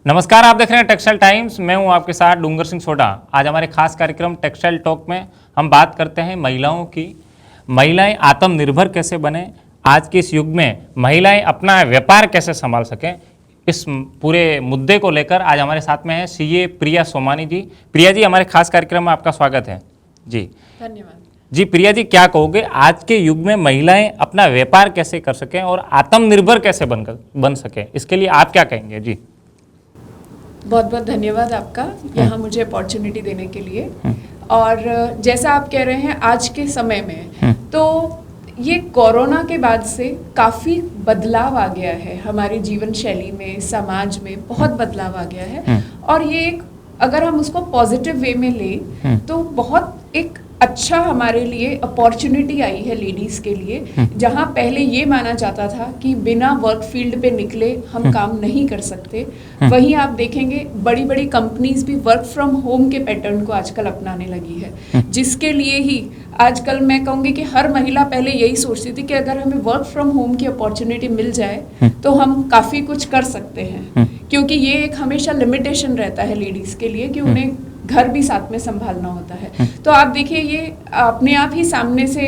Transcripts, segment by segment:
नमस्कार, आप देख रहे हैं टेक्सटाइल टाइम्स। मैं हूं आपके साथ डूंगर सिंह सोडा। आज हमारे खास कार्यक्रम टेक्सटाइल टॉक में हम बात करते हैं महिलाओं की। महिलाएं आत्मनिर्भर कैसे बने, आज के इस युग में महिलाएं अपना व्यापार कैसे संभाल सकें, इस पूरे मुद्दे को लेकर आज हमारे साथ में है सीए प्रिया सोमानी जी। प्रिया जी, हमारे खास कार्यक्रम में आपका स्वागत है जी। धन्यवाद जी प्रिया जी, क्या कहोगे आज के युग में महिलाएं अपना व्यापार कैसे कर सकें और आत्मनिर्भर कैसे बन सकें, इसके लिए आप क्या कहेंगे जी? बहुत बहुत धन्यवाद आपका यहाँ मुझे अपॉर्चुनिटी देने के लिए। और जैसा आप कह रहे हैं आज के समय में तो ये कोरोना के बाद से काफ़ी बदलाव आ गया है हमारी जीवन शैली में, समाज में बहुत बदलाव आ गया है। और ये एक अगर हम उसको पॉजिटिव वे में लें तो बहुत एक अच्छा हमारे लिए अपॉर्चुनिटी आई है लेडीज़ के लिए। जहाँ पहले ये माना जाता था कि बिना वर्क फील्ड पे निकले हम काम नहीं कर सकते, वहीं आप देखेंगे बड़ी बड़ी कंपनीज भी वर्क फ्रॉम होम के पैटर्न को आजकल अपनाने लगी है, जिसके लिए ही आजकल मैं कहूँगी कि हर महिला पहले यही सोचती थी कि अगर हमें वर्क फ्रॉम होम की अपॉर्चुनिटी मिल जाए तो हम काफ़ी कुछ कर सकते हैं, क्योंकि ये एक हमेशा लिमिटेशन रहता है लेडीज़ के लिए कि उन्हें घर भी साथ में संभालना होता है। तो आप देखिए ये अपने आप ही सामने से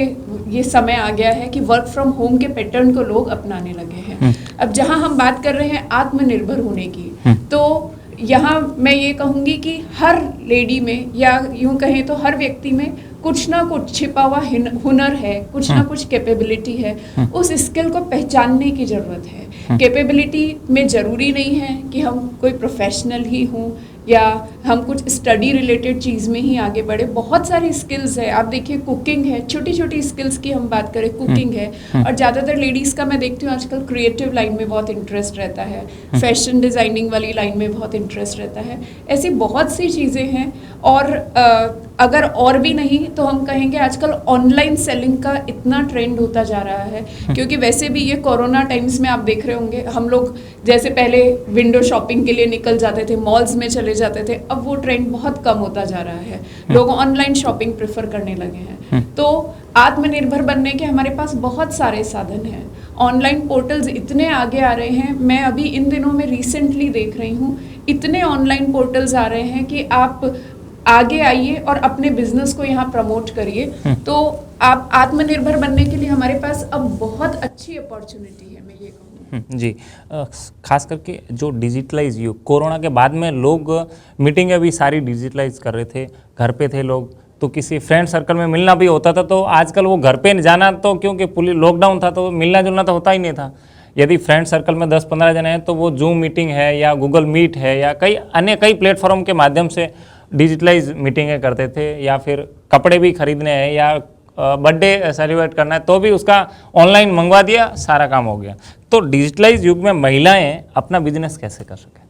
ये समय आ गया है कि वर्क फ्रॉम होम के पैटर्न को लोग अपनाने लगे हैं। अब जहां हम बात कर रहे हैं आत्मनिर्भर होने की, तो यहाँ मैं ये कहूँगी कि हर लेडी में या यूँ कहें तो हर व्यक्ति में कुछ ना कुछ छिपा हुआ हुनर है, कुछ ना कुछ कैपेबिलिटी है। उस स्किल को पहचानने की ज़रूरत है। कैपेबिलिटी में ज़रूरी नहीं है कि हम कोई प्रोफेशनल ही हों या हम कुछ स्टडी रिलेटेड चीज़ में ही आगे बढ़े। बहुत सारी स्किल्स है। आप देखिए कुकिंग है, छोटी छोटी स्किल्स की हम बात करें, कुकिंग है। और ज़्यादातर लेडीज़ का मैं देखती हूँ आजकल क्रिएटिव लाइन में बहुत इंटरेस्ट रहता है, फैशन डिज़ाइनिंग वाली लाइन में बहुत इंटरेस्ट रहता है। ऐसी बहुत सी चीज़ें हैं। और अगर और भी नहीं तो हम कहेंगे आजकल ऑनलाइन सेलिंग का इतना ट्रेंड होता जा रहा है, क्योंकि वैसे भी ये कोरोना टाइम्स में आप देख रहे होंगे हम लोग जैसे पहले विंडो शॉपिंग के लिए निकल जाते थे, मॉल्स में चले जाते थे, अब वो ट्रेंड बहुत कम होता जा रहा है। लोग ऑनलाइन शॉपिंग प्रेफर करने लगे हैं। तो आत्मनिर्भर बनने के हमारे पास बहुत सारे साधन हैं। ऑनलाइन पोर्टल्स इतने आगे आ रहे हैं। मैं अभी इन दिनों में रिसेंटली देख रही हूँ, इतने ऑनलाइन पोर्टल्स आ रहे हैं कि आप आगे आइए और अपने बिजनेस को यहाँ प्रमोट करिए। तो आप आत्मनिर्भर बनने के लिए हमारे पास अब बहुत अच्छी अपॉर्चुनिटी है, मैं ये कहूँगी जी। खास करके जो डिजिटलाइज युग, कोरोना के बाद में लोग मीटिंगें भी सारी डिजिटलाइज कर रहे थे, घर पे थे लोग, तो किसी फ्रेंड सर्कल में मिलना भी होता था तो आजकल वो घर पे जाना, तो क्योंकि पुलिस लॉकडाउन था तो मिलना जुलना तो होता ही नहीं था। यदि फ्रेंड सर्कल में 10-15 जने हैं तो वो जूम मीटिंग है या गूगल मीट है या कई प्लेटफॉर्म के माध्यम से डिजिटलाइज मीटिंगें करते थे। या फिर कपड़े भी खरीदने हैं या बर्थडे सेलिब्रेट करना है तो भी उसका ऑनलाइन मंगवा दिया, सारा काम हो गया। तो डिजिटलाइज युग में महिलाएं अपना बिजनेस कैसे कर सकें?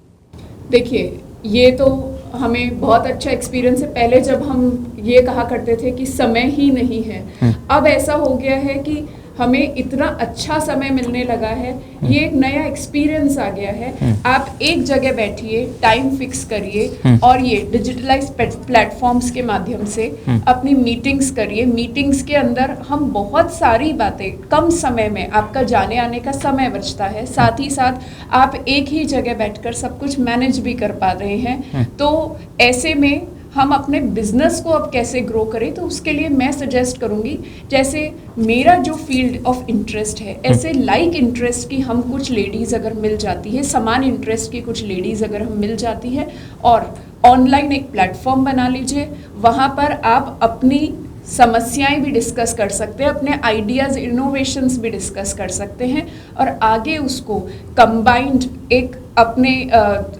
देखिए ये तो हमें बहुत अच्छा एक्सपीरियंस है। पहले जब हम ये कहा करते थे कि समय ही नहीं है, अब ऐसा हो गया है कि हमें इतना अच्छा समय मिलने लगा है। ये एक नया एक्सपीरियंस आ गया है। आप एक जगह बैठिए, टाइम फिक्स करिए और ये डिजिटलाइज प्लेटफॉर्म्स के माध्यम से अपनी मीटिंग्स करिए। मीटिंग्स के अंदर हम बहुत सारी बातें कम समय में, आपका जाने आने का समय बचता है, साथ ही साथ आप एक ही जगह बैठकर सब कुछ मैनेज भी कर पा रहे हैं। तो ऐसे में हम अपने बिजनेस को अब कैसे ग्रो करें, तो उसके लिए मैं सजेस्ट करूंगी, जैसे मेरा जो फील्ड ऑफ इंटरेस्ट है, ऐसे लाइक इंटरेस्ट की हम कुछ लेडीज़ अगर मिल जाती है, समान इंटरेस्ट की कुछ लेडीज़ अगर हम मिल जाती है और ऑनलाइन एक प्लेटफॉर्म बना लीजिए, वहाँ पर आप अपनी समस्याएं भी डिस्कस कर सकते हैं, अपने आइडियाज़, इनोवेशंस भी डिस्कस कर सकते हैं और आगे उसको कंबाइंड एक अपने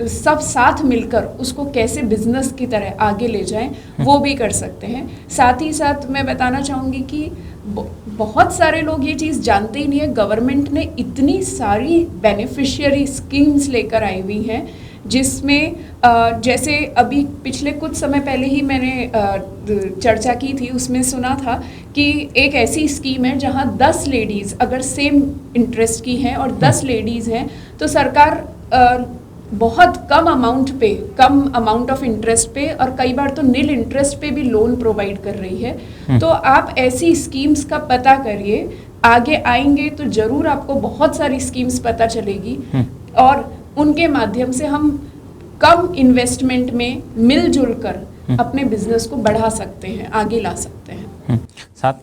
सब साथ मिलकर उसको कैसे बिजनेस की तरह आगे ले जाएं वो भी कर सकते हैं। साथ ही साथ मैं बताना चाहूँगी कि बहुत सारे लोग ये चीज़ जानते ही नहीं है, गवर्नमेंट ने इतनी सारी बेनिफिशियरी स्कीम्स लेकर आई हुई हैं, जिसमें जैसे अभी पिछले कुछ समय पहले ही मैंने चर्चा की थी, उसमें सुना था कि एक ऐसी स्कीम है जहां 10 लेडीज़ अगर सेम इंटरेस्ट की हैं और 10 लेडीज़ हैं तो सरकार बहुत कम अमाउंट ऑफ इंटरेस्ट पे और कई बार तो नील इंटरेस्ट पे भी लोन प्रोवाइड कर रही है। तो आप ऐसी स्कीम्स का पता करिए, आगे आएंगे तो ज़रूर आपको बहुत सारी स्कीम्स पता चलेगी और उनके माध्यम से हम कम इन्वेस्टमेंट में मिलजुल कर अपने बिजनेस को बढ़ा सकते हैं, आगे ला सकते हैं। साथ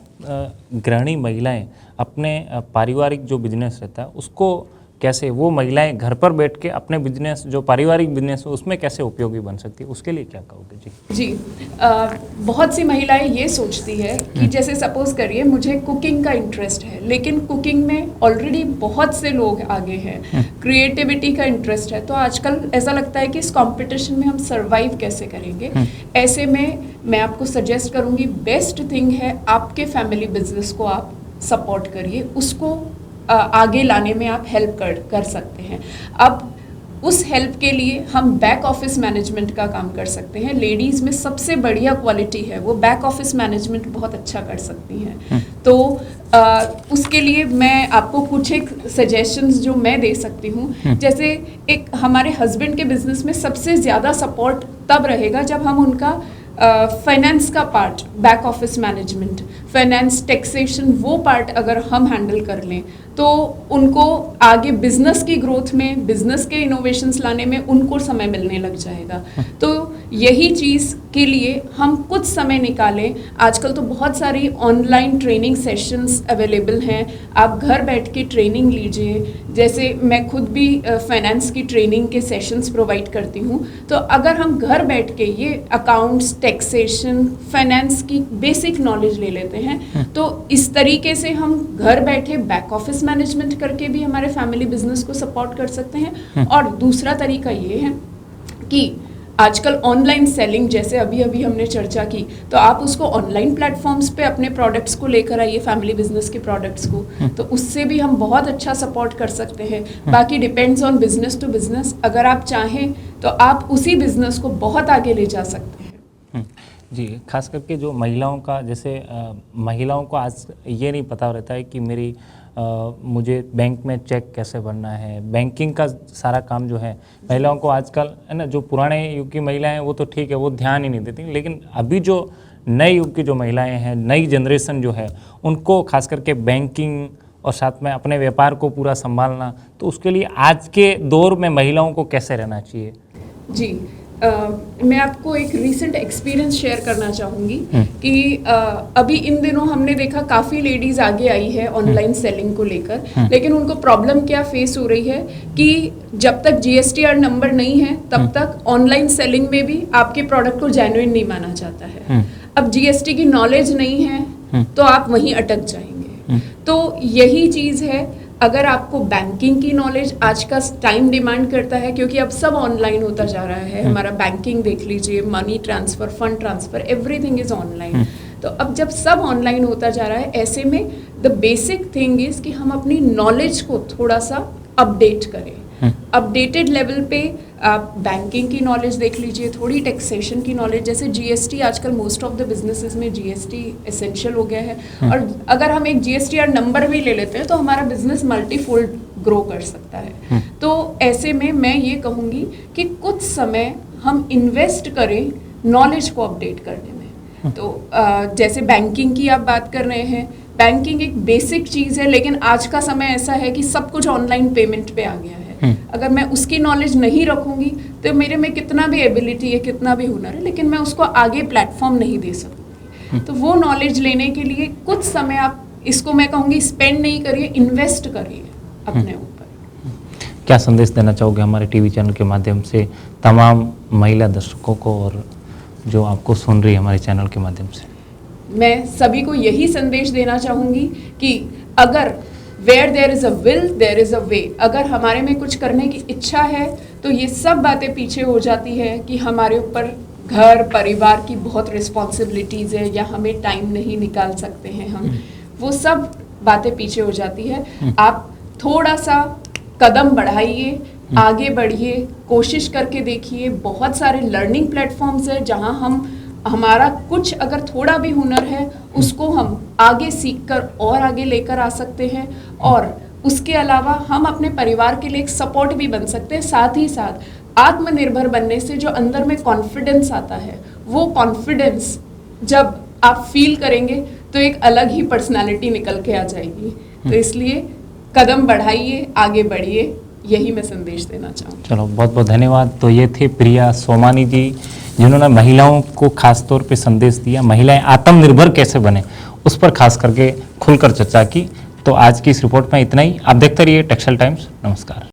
गृहिणी महिलाएं अपने पारिवारिक जो बिजनेस रहता है उसको कैसे, वो महिलाएं घर पर बैठ के अपने बिजनेस जो पारिवारिक बिजनेस है उसमें कैसे उपयोगी बन सकती है, उसके लिए क्या कहोगे? जी बहुत सी महिलाएं ये सोचती है कि जैसे सपोज करिए मुझे कुकिंग का इंटरेस्ट है, लेकिन कुकिंग में ऑलरेडी बहुत से लोग आगे हैं, क्रिएटिविटी का इंटरेस्ट है, तो आजकल ऐसा लगता है कि इस कंपटीशन में हम सरवाइव कैसे करेंगे। ऐसे में मैं आपको सजेस्ट करूंगी, बेस्ट थिंग है आपके फैमिली बिजनेस को आप सपोर्ट करिए, उसको आगे लाने में आप हेल्प कर सकते हैं। अब उस हेल्प के लिए हम बैक ऑफिस मैनेजमेंट का काम कर सकते हैं। लेडीज़ में सबसे बढ़िया क्वालिटी है वो बैक ऑफिस मैनेजमेंट बहुत अच्छा कर सकती हैं। तो उसके लिए मैं आपको कुछ एक सजेशंस जो मैं दे सकती हूँ, जैसे एक हमारे हस्बैंड के बिजनेस में सबसे ज़्यादा सपोर्ट तब रहेगा जब हम उनका फाइनेंस का part, back office management, finance, taxation, वो पार्ट अगर हम हैंडल कर लें तो उनको आगे बिजनेस की ग्रोथ में, बिजनेस के इनोवेशंस लाने में उनको समय मिलने लग जाएगा। तो यही चीज़ के लिए हम कुछ समय निकालें। आजकल तो बहुत सारी ऑनलाइन ट्रेनिंग सेशंस अवेलेबल हैं, आप घर बैठ के ट्रेनिंग लीजिए। जैसे मैं खुद भी फाइनेंस की ट्रेनिंग के सेशंस प्रोवाइड करती हूँ, तो अगर हम घर बैठ के ये अकाउंट्स, टैक्सेशन, फाइनेंस की बेसिक नॉलेज ले लेते हैं तो इस तरीके से हम घर बैठे बैक ऑफिस मैनेजमेंट करके भी हमारे फैमिली बिजनेस को सपोर्ट कर सकते हैं। और दूसरा तरीका ये है कि आजकल ऑनलाइन सेलिंग, जैसे अभी अभी हमने चर्चा की, तो आप उसको ऑनलाइन प्लेटफॉर्म्स पे अपने प्रोडक्ट्स को लेकर आइए, फैमिली बिजनेस के प्रोडक्ट्स को, तो उससे भी हम बहुत अच्छा सपोर्ट कर सकते हैं। बाकी depends on business to business, अगर आप चाहें तो आप उसी बिजनेस को बहुत आगे ले जा सकते हैं। जी, खास करके जो महिलाओं का, जैसे महिलाओं को आज ये नहीं पता रहता है कि मेरी मुझे बैंक में चेक कैसे भरना है, बैंकिंग का सारा काम जो है महिलाओं को आजकल, है ना, जो पुराने युग की महिलाएं हैं वो तो ठीक है, वो ध्यान ही नहीं देती, लेकिन अभी जो नए युग की जो महिलाएं हैं, नई जनरेशन जो है, उनको खास करके बैंकिंग और साथ में अपने व्यापार को पूरा संभालना, तो उसके लिए आज के दौर में महिलाओं को कैसे रहना चाहिए? जी, मैं आपको एक रीसेंट एक्सपीरियंस शेयर करना चाहूँगी कि अभी इन दिनों हमने देखा काफ़ी लेडीज़ आगे आई है ऑनलाइन सेलिंग को लेकर, लेकिन उनको प्रॉब्लम क्या फेस हो रही है कि जब तक GSTR नंबर नहीं है तब तक ऑनलाइन सेलिंग में भी आपके प्रोडक्ट को जेन्युइन नहीं माना जाता है। अब GST की नॉलेज नहीं है तो आप वहीं अटक जाएंगे। तो यही चीज़ है, अगर आपको बैंकिंग की नॉलेज आज का टाइम डिमांड करता है, क्योंकि अब सब ऑनलाइन होता जा रहा है, हमारा बैंकिंग देख लीजिए, money transfer, fund transfer, everything is online. तो अब जब सब ऑनलाइन होता जा रहा है, ऐसे में द बेसिक थिंग इज़ कि हम अपनी नॉलेज को थोड़ा सा अपडेट करें। अपडेटेड लेवल पे आप बैंकिंग की नॉलेज देख लीजिए, थोड़ी टैक्सेशन की नॉलेज, जैसे GST आजकल मोस्ट ऑफ द बिजनेसेस में GST एसेंशियल हो गया है, और अगर हम एक GSTR नंबर भी ले लेते हैं तो हमारा बिजनेस मल्टीफोल्ड ग्रो कर सकता है। तो ऐसे में मैं ये कहूँगी कि कुछ समय हम इन्वेस्ट करें नॉलेज को अपडेट करने में। तो जैसे बैंकिंग की आप बात कर रहे हैं, बैंकिंग एक बेसिक चीज़ है, लेकिन आज का समय ऐसा है कि सब कुछ ऑनलाइन पेमेंट पे आ गया है। अगर मैं उसकी नॉलेज नहीं रखूंगी तो मेरे में कितना भी एबिलिटी है, कितना भी हुनर है, लेकिन मैं उसको आगे प्लेटफॉर्म नहीं दे सकूंगी। तो वो नॉलेज लेने के लिए कुछ समय आप इसको, मैं कहूँगी, स्पेंड नहीं करिए, इन्वेस्ट करिए अपने ऊपर। क्या संदेश देना चाहोगे हमारे टीवी चैनल के माध्यम से तमाम महिला दर्शकों को और जो आपको सुन रही है हमारे चैनल के माध्यम से? मैं सभी को यही संदेश देना चाहूँगी कि अगर where there is a will there is a way, अगर हमारे में कुछ करने की इच्छा है तो ये सब बातें पीछे हो जाती है कि हमारे ऊपर घर परिवार की बहुत रिस्पॉन्सिबिलिटीज़ है या हमें टाइम नहीं निकाल सकते हैं हम, वो सब बातें पीछे हो जाती है। आप थोड़ा सा कदम बढ़ाइए, आगे बढ़िए, कोशिश करके देखिए। बहुत सारे लर्निंग प्लेटफॉर्म्स हैं जहाँ हम हमारा कुछ अगर थोड़ा भी हुनर है उसको हम आगे सीखकर और आगे लेकर आ सकते हैं, और उसके अलावा हम अपने परिवार के लिए एक सपोर्ट भी बन सकते हैं। साथ ही साथ आत्मनिर्भर बनने से जो अंदर में कॉन्फिडेंस आता है, वो कॉन्फिडेंस जब आप फील करेंगे तो एक अलग ही पर्सनालिटी निकल के आ जाएगी। तो इसलिए कदम बढ़ाइए, आगे बढ़िए, यही मैं संदेश देना चाहूँगी। चलो बहुत बहुत धन्यवाद। तो ये थे प्रिया सोमानी जी, जिन्होंने महिलाओं को खास तौर पे संदेश दिया, महिलाएं आत्मनिर्भर कैसे बने उस पर खास करके खुलकर चर्चा की। तो आज की इस रिपोर्ट में इतना ही। आप देखते रहिए टेक्सटाइल टाइम्स। नमस्कार।